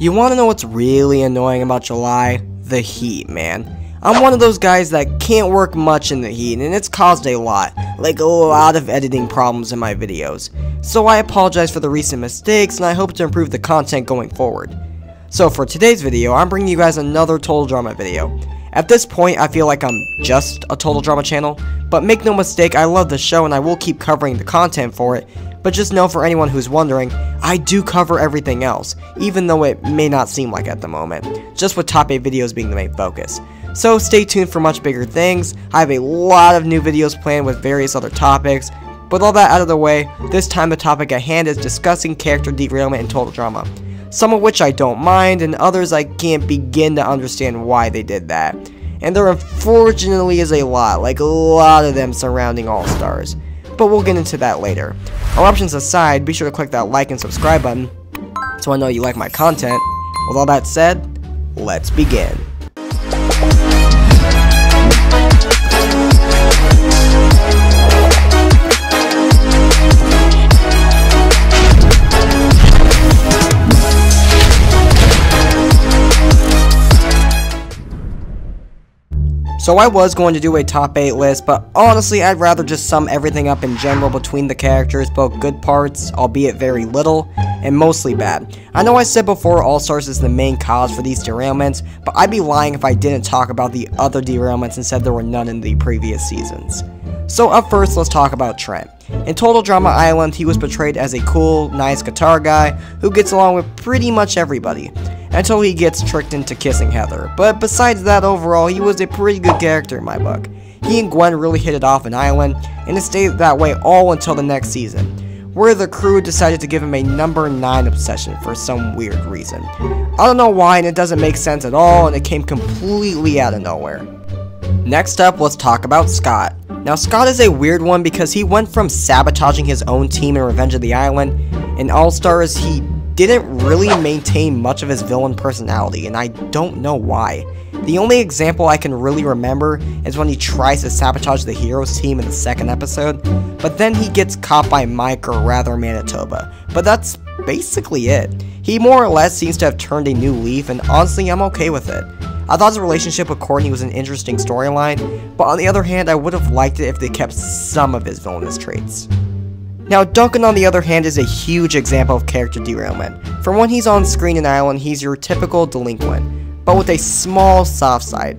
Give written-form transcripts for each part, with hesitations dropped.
You want to know what's really annoying about July? The heat, man. I'm one of those guys that can't work much in the heat, and it's caused a lot of editing problems in my videos. So I apologize for the recent mistakes, and I hope to improve the content going forward. So for today's video, I'm bringing you guys another Total Drama video. At this point, I feel like I'm just a Total Drama channel, but make no mistake, I love the show and I will keep covering the content for it, but just know for anyone who's wondering, I do cover everything else, even though it may not seem like at the moment, just with top 8 videos being the main focus. So stay tuned for much bigger things. I have a lot of new videos planned with various other topics, but all that out of the way, this time the topic at hand is discussing character derailment in Total Drama. Some of which I don't mind, and others I can't begin to understand why they did that. And there unfortunately is a lot of them surrounding All Stars. But we'll get into that later. All options aside, be sure to click that like and subscribe button, so I know you like my content. With all that said, let's begin. So I was going to do a top 8 list, but honestly I'd rather just sum everything up in general between the characters, both good parts, albeit very little, and mostly bad. I know I said before All Stars is the main cause for these derailments, but I'd be lying if I didn't talk about the other derailments and said there were none in the previous seasons. So up first, let's talk about Trent. In Total Drama Island, he was portrayed as a cool, nice guitar guy who gets along with pretty much everybody, until he gets tricked into kissing Heather. But besides that, overall, he was a pretty good character in my book. He and Gwen really hit it off in Island, and it stayed that way all until the next season, where the crew decided to give him a number 9 obsession for some weird reason. I don't know why, and it doesn't make sense at all, and it came completely out of nowhere. Next up, let's talk about Scott. Now, Scott is a weird one because he went from sabotaging his own team in Revenge of the Island. In All Stars, he didn't really maintain much of his villain personality, and I don't know why. The only example I can really remember is when he tries to sabotage the heroes team in the second episode, but then he gets caught by Mike, or rather Manitoba. But that's basically it. He more or less seems to have turned a new leaf, and honestly, I'm okay with it. I thought his relationship with Courtney was an interesting storyline, but on the other hand, I would have liked it if they kept some of his villainous traits. Now, Duncan, on the other hand, is a huge example of character derailment. From when he's on screen in Island, he's your typical delinquent, but with a small soft side.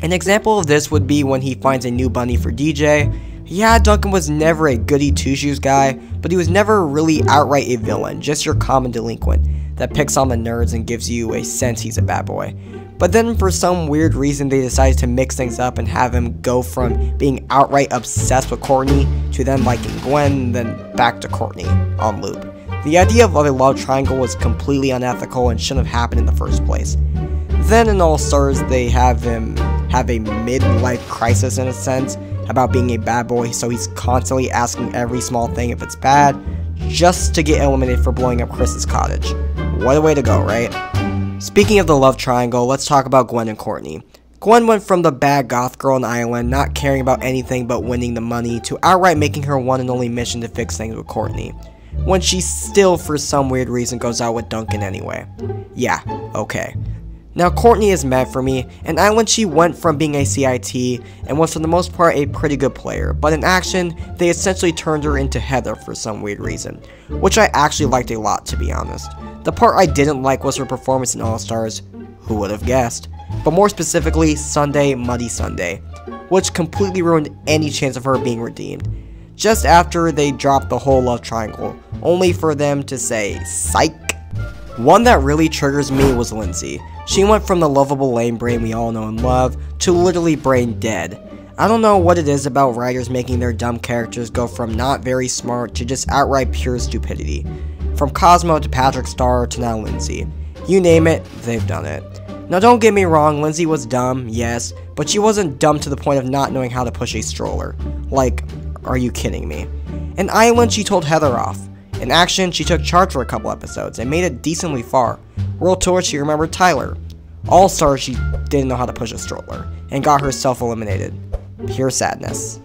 An example of this would be when he finds a new bunny for DJ. Yeah, Duncan was never a goody two-shoes guy, but he was never really outright a villain, just your common delinquent that picks on the nerds and gives you a sense he's a bad boy. But then for some weird reason they decided to mix things up and have him go from being outright obsessed with Courtney to then liking Gwen, then back to Courtney on loop. The idea of a love triangle was completely unethical and shouldn't have happened in the first place. Then in All Stars they have him have a midlife crisis in a sense about being a bad boy, so he's constantly asking every small thing if it's bad, just to get eliminated for blowing up Chris's cottage. What a way to go, right? Speaking of the love triangle, let's talk about Gwen and Courtney. Gwen went from the bad goth girl on Island, not caring about anything but winning the money, to outright making her one and only mission to fix things with Courtney, when she still for some weird reason goes out with Duncan anyway. Yeah, okay. Now Courtney is meant for me. In Island she went from being a CIT and was for the most part a pretty good player, but in action they essentially turned her into Heather for some weird reason, which I actually liked a lot, to be honest. The part I didn't like was her performance in All Stars, who would have guessed, but more specifically Sunday Muddy Sunday, which completely ruined any chance of her being redeemed. Just after they dropped the whole love triangle, only for them to say, psych. One that really triggers me was Lindsay. She went from the lovable lame brain we all know and love, to literally brain dead. I don't know what it is about writers making their dumb characters go from not very smart to just outright pure stupidity. From Cosmo to Patrick Star to now Lindsay. You name it, they've done it. Now don't get me wrong, Lindsay was dumb, yes, but she wasn't dumb to the point of not knowing how to push a stroller. Like, are you kidding me? In Island, she told Heather off. In action, she took charge for a couple episodes and made it decently far. World Tour, she remembered Tyler. All Stars, she didn't know how to push a stroller and got herself eliminated. Pure sadness.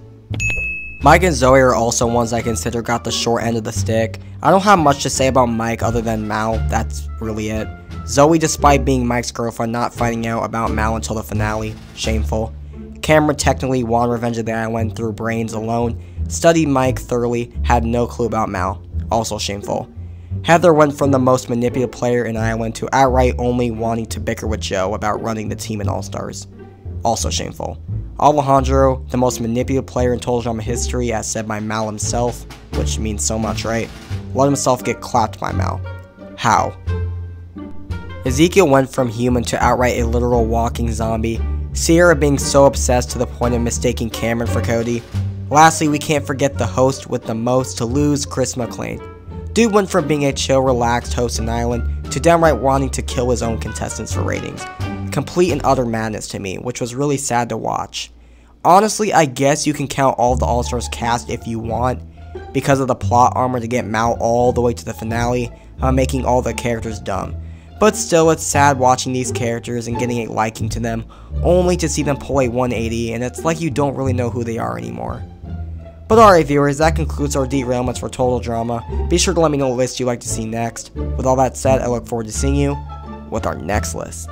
Mike and Zoe are also ones I consider got the short end of the stick. I don't have much to say about Mike other than Mal, that's really it. Zoe, despite being Mike's girlfriend, not finding out about Mal until the finale. Shameful. Cameron technically won Revenge of the Island through brains alone. Studied Mike thoroughly, had no clue about Mal. Also shameful. Heather went from the most manipulative player in Island to outright only wanting to bicker with Joe about running the team in All-Stars. Also shameful. Alejandro, the most manipulative player in Total Drama history, as said by Mal himself, which means so much, right? Let himself get clapped by Mal. How? Ezekiel went from human to outright a literal walking zombie. Sierra being so obsessed to the point of mistaking Cameron for Cody. Lastly, we can't forget the host with the most to lose, Chris Mcclane. Dude went from being a chill, relaxed host in Island to downright wanting to kill his own contestants for ratings. Complete and utter madness to me, which was really sad to watch. Honestly, I guess you can count all of the All-Stars cast if you want, because of the plot armor to get Mal all the way to the finale, making all the characters dumb. But still, it's sad watching these characters and getting a liking to them, only to see them pull a 180, and it's like you don't really know who they are anymore. But alright viewers, that concludes our derailments for Total Drama. Be sure to let me know what list you'd like to see next. With all that said, I look forward to seeing you with our next list.